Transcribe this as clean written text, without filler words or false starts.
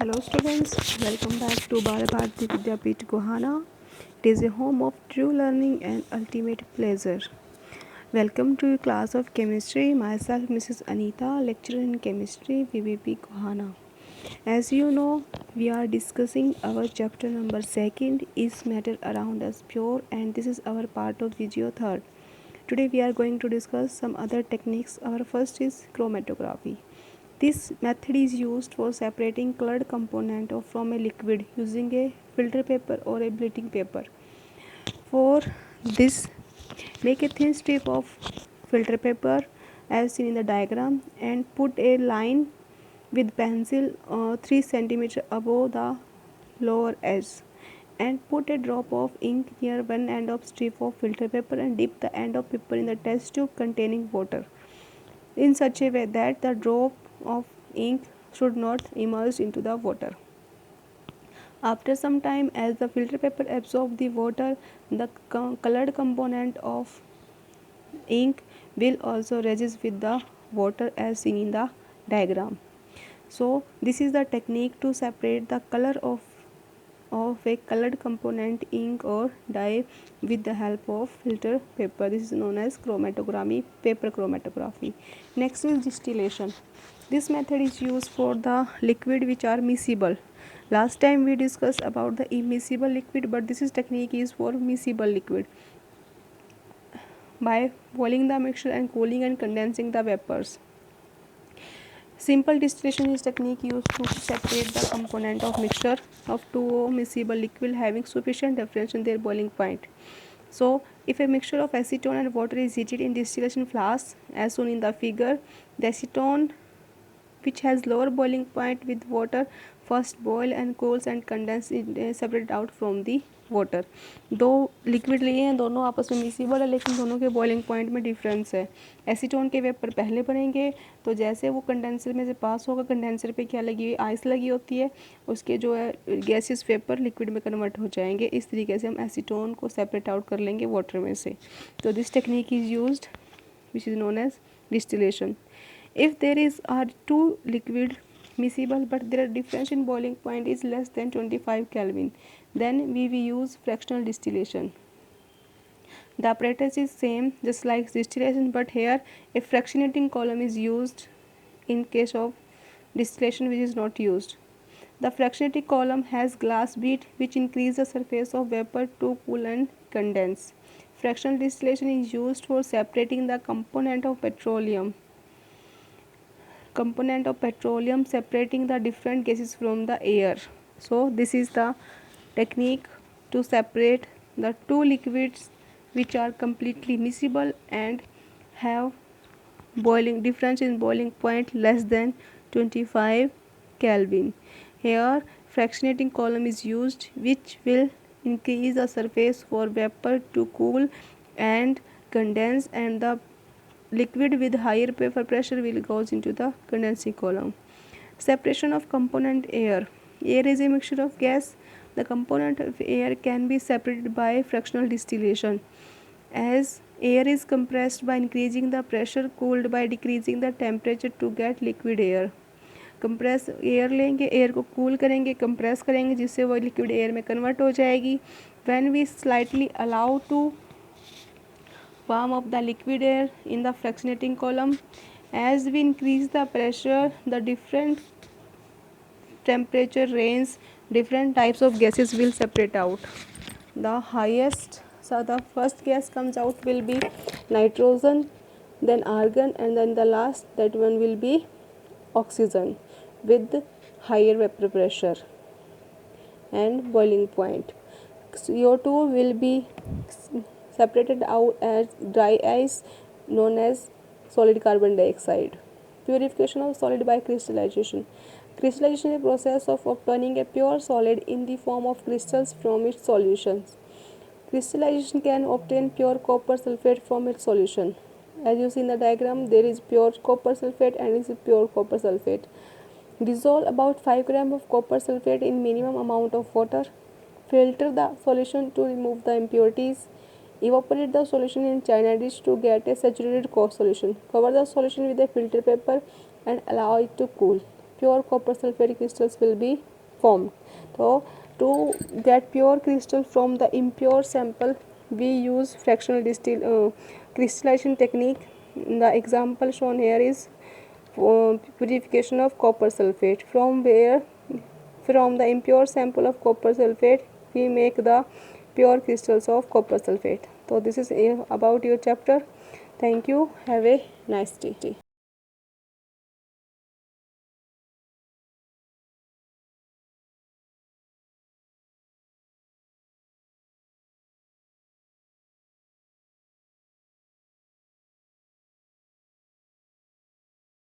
Hello students, welcome back to Balabharati Vidyapeeth Gohana. It is a home of true learning and ultimate pleasure. Welcome to class of chemistry. Myself Mrs. Anita, lecturer in chemistry, VVP Gohana. As you know, we are discussing our chapter number 2 is matter around us pure, and this is our part of video 3rd. Today we are going to discuss some other techniques. Our first is chromatography. This method is used for separating colored component from a liquid using a filter paper or a bleaching paper. For this, make a thin strip of filter paper as seen in the diagram and put a line with pencil 3 cm above the lower edge, and put a drop of ink near one end of strip of filter paper and dip the end of paper in the test tube containing water in such a way that the drop of ink should not immerse into the water. After some time, as the filter paper absorbs the water, the colored component of ink will also resist with the water as seen in the diagram. So this is the technique to separate the color of a colored component ink or dye with the help of filter paper. This is known as chromatography, paper chromatography. Next is distillation. This method is used for the liquid which are miscible. Last time we discussed about the immiscible liquid, but this is technique is for miscible liquid. By boiling the mixture and cooling and condensing the vapors. Simple distillation is technique used to separate the component of mixture of two miscible liquid having sufficient difference in their boiling point. So, if a mixture of acetone and water is heated in distillation flask, as shown in the figure, the acetone, which has lower boiling point with water, first boil and cools and condense it separate out from the water. दो liquid लिए हैं, दोनों आपस में miscible है, लेकिन दोनों के बॉइलिंग पॉइंट में डिफरेंस है. एसीटोन के वेपर पहले बनेंगे, तो जैसे वो कंडेंसर में से पास होगा, कंडेंसर पे क्या लगी हुई, आइस लगी होती है, उसके जो है गैसेस वेपर लिक्विड में कन्वर्ट हो जाएंगे. इस तरीके से हम एसीटोन को सेपरेट आउट कर लेंगे वाटर में से. तो this technique is used which is known as distillation. If there are two liquid miscible but their difference in boiling point is less than 25 Kelvin, then we will use fractional distillation. The apparatus is same just like distillation, but here a fractionating column is used in case of distillation which is not used. The fractionating column has glass bead which increase the surface of vapor to cool and condense. Fractional distillation is used for separating the component of petroleum, separating the different gases from the air. So this is the technique to separate the two liquids which are completely miscible and have boiling difference in boiling point less than 25 Kelvin. Here fractionating column is used which will increase the surface for vapor to cool and condense, and the liquid with higher vapor pressure will goes into the condensing column. Separation of component air. Air is a mixture of gas. The component of air can be separated by fractional distillation. As air is compressed by increasing the pressure, cooled by decreasing the temperature to get liquid air. Compress air लेंगे, air को cool करेंगे, compress करेंगे जिससे वो liquid air में convert हो जाएगी. When we slightly allow to warm up the liquid air in the fractionating column, as we increase the pressure, the different temperature range, different types of gases will separate out. The highest, so the first gas comes out will be nitrogen, then argon, and then the last that one will be oxygen with higher vapor pressure and boiling point. CO2 will be separated out as dry ice known as solid carbon dioxide. Purification of solid by crystallization. Crystallization is a process of obtaining a pure solid in the form of crystals from its solutions. Crystallization can obtain pure copper sulfate from its solution. As you see in the diagram, there is pure copper sulfate and this is pure copper sulfate. Dissolve about 5 grams of copper sulfate in minimum amount of water. Filter the solution to remove the impurities. Evaporate the solution in china dish to get a saturated solution. Cover the solution with a filter paper and allow it to cool. pure copper sulfate crystals will be formed. So to get pure crystal from the impure sample, we use fractional crystallization technique. The example shown here is purification of copper sulfate, from the impure sample of copper sulfate we make the pure crystals of copper sulfate. So this is about your chapter. Thank you. Have a nice day.